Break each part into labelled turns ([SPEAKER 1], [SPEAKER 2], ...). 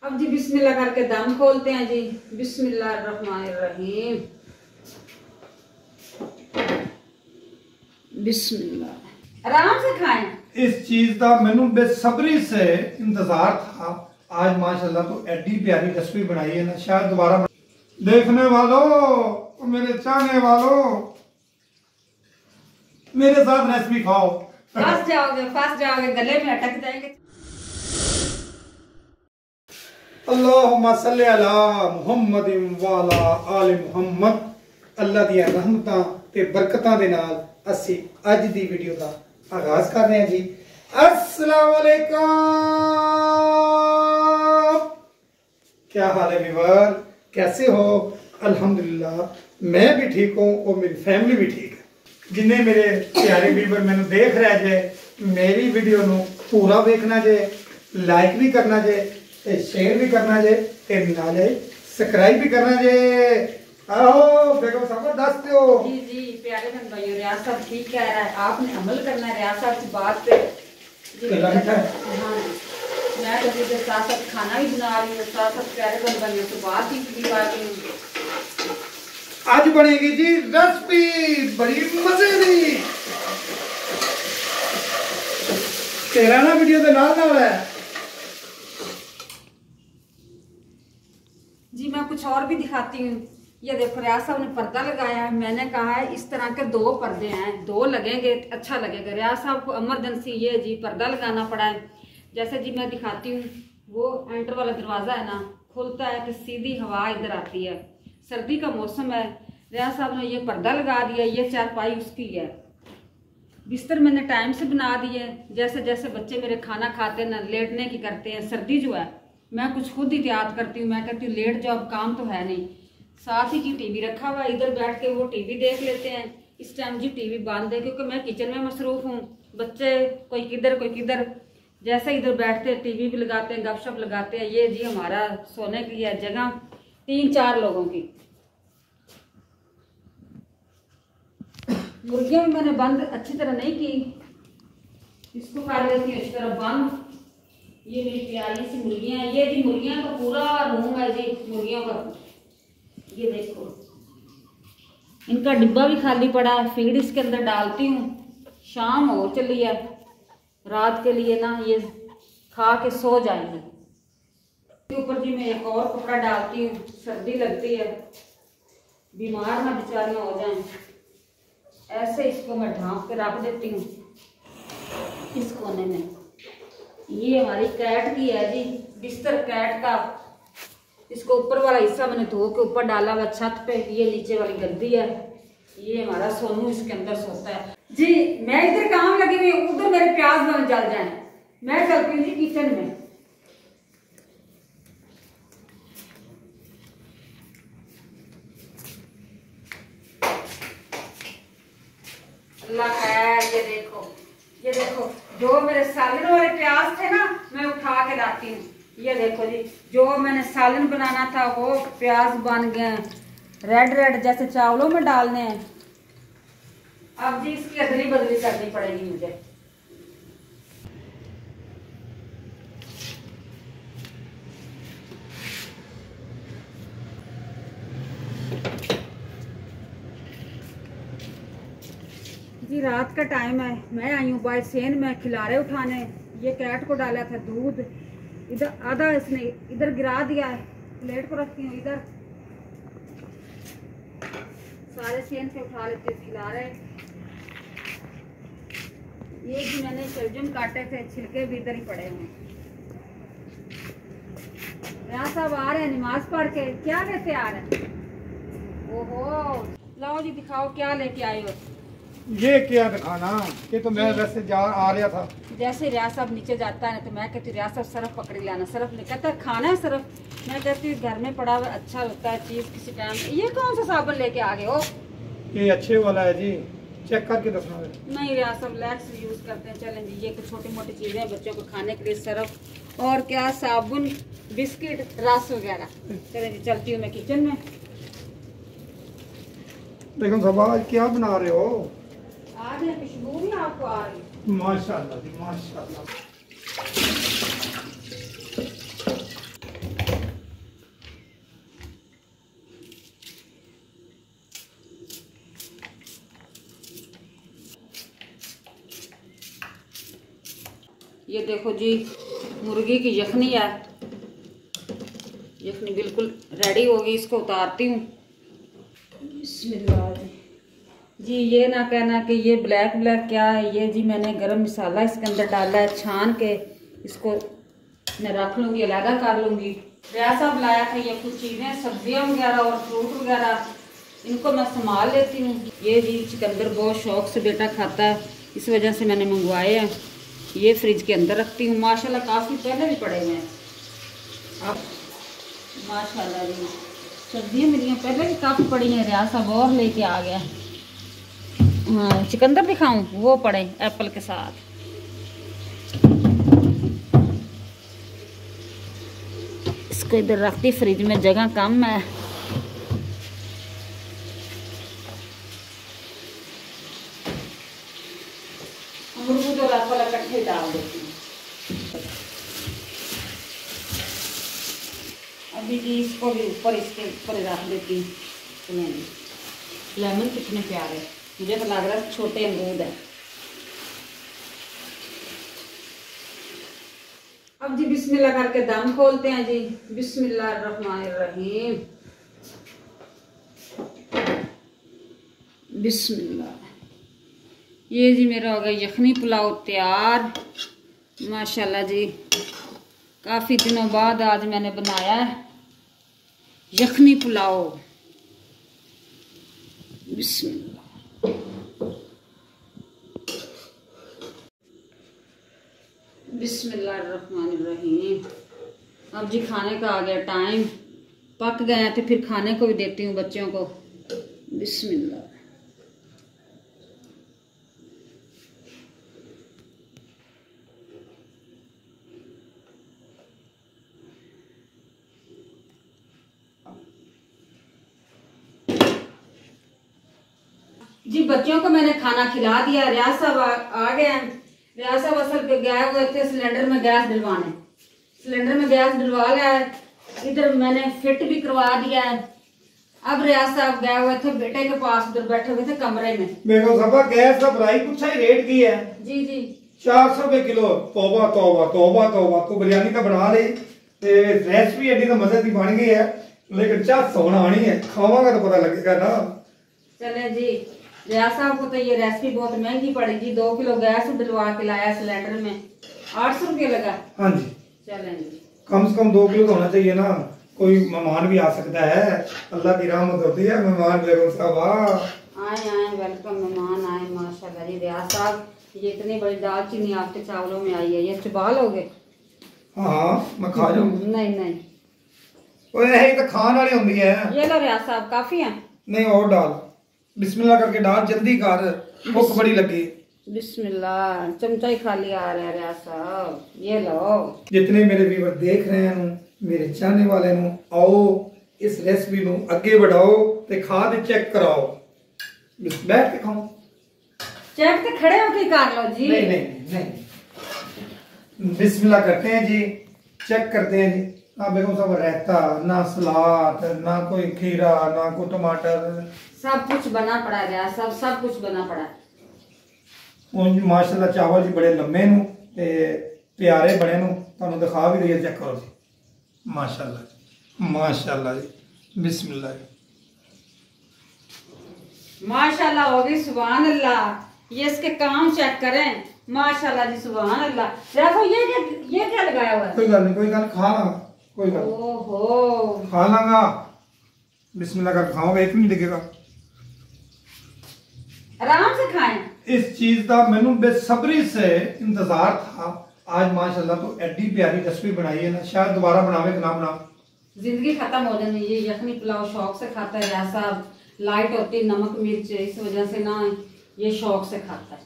[SPEAKER 1] अब जी बिस्मिल्लाह करके दम खोलते हैं जी। बिस्मिल्लाहिर्रहमानिर्रहीम। बिस्मिल्लाह। आराम से खाएं।
[SPEAKER 2] इस चीज का मैनू बेसब्री से इंतजार था। आज माशाल्लाह तो एडी प्यारी रेसिपी बनाई है ना, शायद दोबारा देखने वालों, मेरे चाहने वालों, मेरे साथ रेसिपी खाओ।
[SPEAKER 1] फंस जाओगे, गले में अटक जाएंगे।
[SPEAKER 2] अल्लाहुम्मा सल्ली अला मुहम्मदिन व अला आले मुहम्मद। अल्लाह दी रहमतां ते बरकतां दे नाल असी अज दी वीडियो दा आगाज कर रहे हैं जी। अस्सलाम वालेकुम। क्या हाल है व्यूअर, कैसे हो? अल्हम्दुलिल्लाह मैं भी ठीक हूँ और मेरी फैमिली भी ठीक है। जिन्हें मेरे प्यारे व्यूअर मैंने देख रहे जे, मेरी वीडियो नु पूरा देखना जे, लाइक भी करना जे, शेयर भी करना जे, नाले सब्सक्राइब भी करना जे। आओ बेगम साहब दस दो।
[SPEAKER 1] जी प्यारे बहन भाइयों, रियाज साहब ठीक कह रहा है, आपने अमल करना है रियाज साहब की बात पे। हाँ, मैं तो इधर साथ साथ खाना भी बना रही हूँ, साथ साथ प्यारे बहन भाइयों से बात ही की पा रही हूँ।
[SPEAKER 2] आज बनेगी जी रेसिपी बड़ी मजे की। तेरा ना वीडियो के नाल है
[SPEAKER 1] जी। मैं कुछ और भी दिखाती हूँ। ये देखो रियाज साहब ने पर्दा लगाया है। मैंने कहा है इस तरह के 2 पर्दे हैं, 2 लगेंगे अच्छा लगेगा। रियाज साहब को इमरजेंसी ये जी पर्दा लगाना पड़ा है। जैसे जी मैं दिखाती हूँ, वो एंटर वाला दरवाज़ा है ना, खुलता है तो सीधी हवा इधर आती है। सर्दी का मौसम है, रियाज साहब ने ये पर्दा लगा दिया। ये चारपाई उसकी है। बिस्तर मैंने टाइम से बना दिए। जैसे जैसे बच्चे मेरे खाना खाते हैं ना, लेटने की करते हैं। सर्दी जो है मैं कुछ खुद ही तैयार करती हूँ। मैं कहती हूँ लेट जाओ, काम तो है नहीं। साथ ही की टीवी रखा हुआ, इधर बैठ के वो टीवी देख लेते हैं। इस टाइम जी टीवी बंद है क्योंकि मैं किचन में मसरूफ हूँ। बच्चे कोई किधर कोई किधर, जैसे इधर बैठते हैं टीवी भी लगाते हैं, गपशप लगाते हैं। ये जी हमारा सोने के लिए जगह 3-4 लोगों की। मुर्गियां भी मैंने बंद अच्छी तरह नहीं की, इसको कर लेती हूँ इस तरह बंद। ये मेरी प्यारी सी मुर्गियां हैं। ये जी मुर्गियां का पूरा रूम है जी मुर्गियों का। ये देखो, इनका डिब्बा भी खाली पड़ा है, फीड इसके अंदर डालती हूँ। शाम हो चली है, रात के लिए ना ये खा के सो जाएंगे। इसके ऊपर जी मैं एक और कपड़ा डालती हूँ, सर्दी लगती है, बीमार ना बेचारियां हो जाएं। ऐसे इसको मैं ढांप के रख देती हूँ इस कोने में। ये हमारी कैट की है जी, बिस्तर कैट का। इसको ऊपर वाला हिस्सा मैंने धो के ऊपर डाला हुआ छत पे। ये नीचे वाली गद्दी है। ये हमारा सोनू इसके अंदर सोता है जी। मैं इधर काम लगी हुई, उधर मेरे प्याज बन जल जाए। मैं चलती हूँ जी किचन में। अल्लाह खैर। ये देखो जो मेरे सालन वाले प्याज थे ना, मैं उठा के लाती हूँ। ये देखो जी, जो मैंने सालन बनाना था वो प्याज बन गए रेड रेड, जैसे चावलों में डालने हैं। अब जी इसकी अदली बदली करनी पड़ेगी मुझे। जी रात का टाइम है, मैं आई हूँ बाय सेन में खिलारे उठाने। ये कैट को डाला था दूध, इधर आधा इसने इधर गिरा दिया है। प्लेट को रखती हूँ इधर, सारे सेन से उठा लेते खिलारे। ये भी मैंने शलजम काटे थे, छिलके भी इधर ही पड़े हुए। यहाँ साहब आ रहे हैं नमाज पढ़ के। क्या लेते आ रहे हैं? ओहो, लाओ जी दिखाओ क्या लेके आए हो।
[SPEAKER 2] ये क्या दिखाना, ये तो मैं वैसे जा आ रहा था।
[SPEAKER 1] जैसे रियाज साहब नीचे जाता है ना, तो मैं कहती हूँ रियाज साहब सरफ पकड़ लाना। सरफ नहीं कहता खाना है सरफ। मैं कहती हूँ घर में पड़ा हुआ अच्छा होता है चीज किसी टाइम। ये कौन सा साबुन लेके आ गए हो?
[SPEAKER 2] ये अच्छे वाला है जी, चेक करके दसना।
[SPEAKER 1] नहीं रियाज साहब लैक्स यूज करते हैं। चलें जी, ये कुछ छोटी मोटी चीजें हैं बच्चों को खाने के लिए, सरफ और क्या साबुन, बिस्किट, रस वगैरह। चलें जी, चलती हूँ मैं किचन में।
[SPEAKER 2] देखो सब आज क्या बना रहे हो?
[SPEAKER 1] आज है खुशबू भी आपको आ रही।
[SPEAKER 2] माशाल्लाह जी माशाल्लाह।
[SPEAKER 1] ये देखो जी मुर्गी की यखनी है, यखनी बिल्कुल रेडी होगी, इसको उतारती हूँ। बिस्मिल्लाह जी। ये ना कहना कि ये ब्लैक ब्लैक क्या है, ये जी मैंने गरम मसाला इसके अंदर डाला है, छान के इसको मैं रख लूँगी, अलग कर लूँगी। रियाज साहब लाया था ये कुछ चीज़ें, सब्जियाँ वगैरह और फ्रूट वगैरह, इनको मैं संभाल लेती हूँ। ये जी चिकंदर बहुत शौक से बेटा खाता है, इस वजह से मैंने मंगवाए हैं। ये फ्रिज के अंदर रखती हूँ, माशाल्लाह काफ़ी पहले भी पड़े हुए हैं। अब माशाल्लाह जी सब्जियाँ मेरी पहले भी काफ़ी पड़ी हैं, रियाज साहब और लेके आ गया। हाँ चिकंदर दिखाऊं, वो पड़े एप्पल के साथ। इसको इधर रखती, फ्रिज में जगह कम है। अमरूद और एप्पल इकट्ठे डाल देती हूँ। अभी जी इसको भी ऊपर, इसके ऊपर रख देती हूँ। लेमन कितने प्यारे, मुझे तो लग रहा है छोटे अमरूद है। अब जी बिस्मिल्लाह करके दम खोलते हैं जी। बिस्मिल्लाहिर्रहमानिर्रहीम। बिस्मिल्लाह। ये जी मेरा हो गया यखनी पुलाव तैयार माशाल्लाह जी। काफ़ी दिनों बाद आज मैंने बनाया है यखनी पुलाव। बिस्मिल्लाह। बिस्मिल्लाहिर्रहमानिर्रहीम। अब जी खाने का आ गया टाइम, पक गए हैं तो फिर खाने को भी देती हूँ बच्चों को। बिस्मिल्लाह। जी बच्चों को मैंने खाना खिला दिया। रियाज साहब आ गए हैं। रियाज साहब असल पे गए हुए थे सिलेंडर में गैस डलवाने, सिलेंडर में गैस डलवा लिया है, इधर मैंने फिट भी करवा दिया है। अब रियाज साहब गए हुए थे बेटे के पास, उधर बैठे हुए थे कमरे में।
[SPEAKER 2] मेरे सबा गैस का प्राइस कुछ ही रेट की है
[SPEAKER 1] जी जी
[SPEAKER 2] 400 रुपए किलो। तौबा तौबा तौबा तौबा। तो बिरयानी तो बना ली, रेसिपी एडी तो मजे की बन गई है, लेकिन चाह सोना आनी है, खावांगा तो पता लगेगा ना।
[SPEAKER 1] चले जी। रियाज साहब को तो ये रेसिपी बहुत महंगी पड़ेगी। 2 किलो गैस डलवा के लाया सिलेंडर में, 800 रुपये लगा।
[SPEAKER 2] हाँ जी।
[SPEAKER 1] चलें जी।
[SPEAKER 2] कम से कम 2 किलो तो होना चाहिए ना, कोई मेहमान भी आ सकता है, अल्लाह की रहमत होती है। मेहमान बेगम साहब
[SPEAKER 1] आए आए, वेलकम मेहमान आए माशाल्लाह जी। रियाज साहब ये इतनी बड़ी दालचीनी आपके चावलों में आई है, ये चबा लोगे?
[SPEAKER 2] हाँ मैं खा जाऊँ।
[SPEAKER 1] नहीं नहीं
[SPEAKER 2] वो यही तो खान वाली होती है।
[SPEAKER 1] ये लो रियाज साहब काफी है।
[SPEAKER 2] नहीं और डाल, बिस्मिल्लाह करके डाल, जल्दी कर, भूख बड़ी लगी।
[SPEAKER 1] बिस्मिल्लाह। चमचा ही खाली आ रहा है रियाज साहब, ये लो।
[SPEAKER 2] जितने मेरे व्यूअर देख रहे हैं मेरे चाहने वाले नु, आओ इस रेसिपी नु अगे बढ़ाओ ते खा दे चेक कराओ। बैठ के खाओ।
[SPEAKER 1] चेक तो खड़े होके कर लो जी।
[SPEAKER 2] नहीं नहीं नहीं, बिस्मिल्लाह करते हैं जी, चेक करते हैं जी। ना बेगम साहब रहता, ना सलाद, ना कोई खीरा, ना कोई टमाटर,
[SPEAKER 1] सब कुछ बना पड़ा गया, सब कुछ बना पड़ा।
[SPEAKER 2] माशाल्लाह चावल जी बड़े लम्बे नु ते प्यारे बने नु, तुहानू दिखा भी रही है, चेक करो जी। माशाल्लाह माशाल्लाह जी। बिस्मिल्लाह।
[SPEAKER 1] माशाल्लाह हो गई, सुभान अल्लाह। ये इसके काम चेक करें, माशाल्लाह जी, सुभान अल्लाह। देखो ये क्या लगाया हुआ है?
[SPEAKER 2] कोई गल नहीं, कोई गल, खा ला, कोई गल।
[SPEAKER 1] ओहो,
[SPEAKER 2] खा लांगा। बिस्मिल्लाह कर खाओगे, एक नहीं दिखेगा।
[SPEAKER 1] आराम से खाएं।
[SPEAKER 2] इस चीज का मैनू बेसब्री से इंतजार था। आज माशाल्लाह तो एडी प्यारी रेसिपी बनाई है ना, शायद दोबारा बनावे कि ना बनावे।
[SPEAKER 1] जिंदगी खत्म हो जानी। ये यखनी पुलाव शौक से खाता है रियाज साहब, लाइट होती नमक मिर्च, इस वजह से ना ये शौक से खाता है।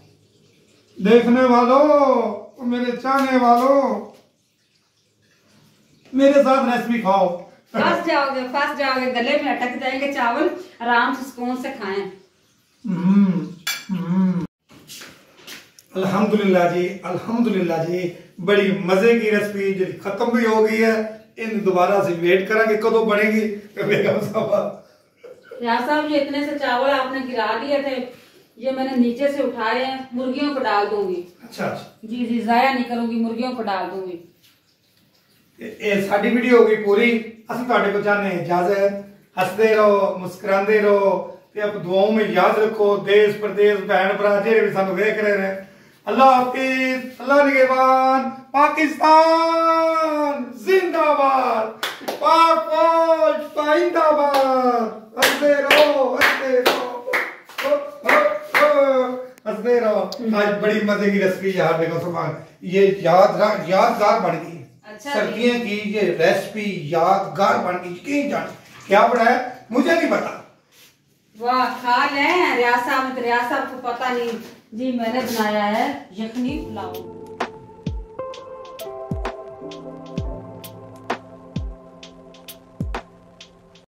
[SPEAKER 2] देखने वालों, मेरे चाहने वालों, मेरे साथ रेसिपी खाओ।
[SPEAKER 1] फंस जाओगे, गले में अटक जाएंगे चावल। आराम से सुकून से खाएं।
[SPEAKER 2] अल्हम्दुलिल्लाह जी, अल्हम्दुलिल्लाह जी, बड़ी मजे की रेसिपी जी खत्म भी हो गई है। इन दोबारा से वेट करेंगे कदों बनेगी। बेगम साहब
[SPEAKER 1] रियाज साहब ये इतने से चावल आपने गिरा दिए थे, ये मैंने नीचे से उठाए हैं, मुर्गियों को डाल दूंगी।
[SPEAKER 2] अच्छा अच्छा
[SPEAKER 1] जी जी, जाया नहीं करूंगी, मुर्गियों को डाल दूंगी।
[SPEAKER 2] ये साडी वीडियो हो गई पूरी। असं ਤੁਹਾਡੇ को चाहने इजाजत। हंसते रहो, मुस्कुराते रहो ते आप दुआओं में याद रखो। देश प्रदेश भैन भरा जेड़े भी सानू वेख रहे हैं, अल्लाह हाफिज, अल्लाह निगहबान। पाकिस्तान जिंदाबाद, पाक फौज पाइंदाबाद। हंसते रहो, हंसते रहो, हंसते रहो। आज बड़ी मजे की रेसिपी यार, देखो सुभान, ये यादगार बन गई।
[SPEAKER 1] अच्छा,
[SPEAKER 2] सर्दियों की ये रेसिपी यादगार बन गई। यकीन जान क्या बनाया मुझे नहीं पता।
[SPEAKER 1] वाह, खा लें रियाज साहब, तो रियाज साहब को पता नहीं जी। मैंने बनाया है यखनी पुलाव।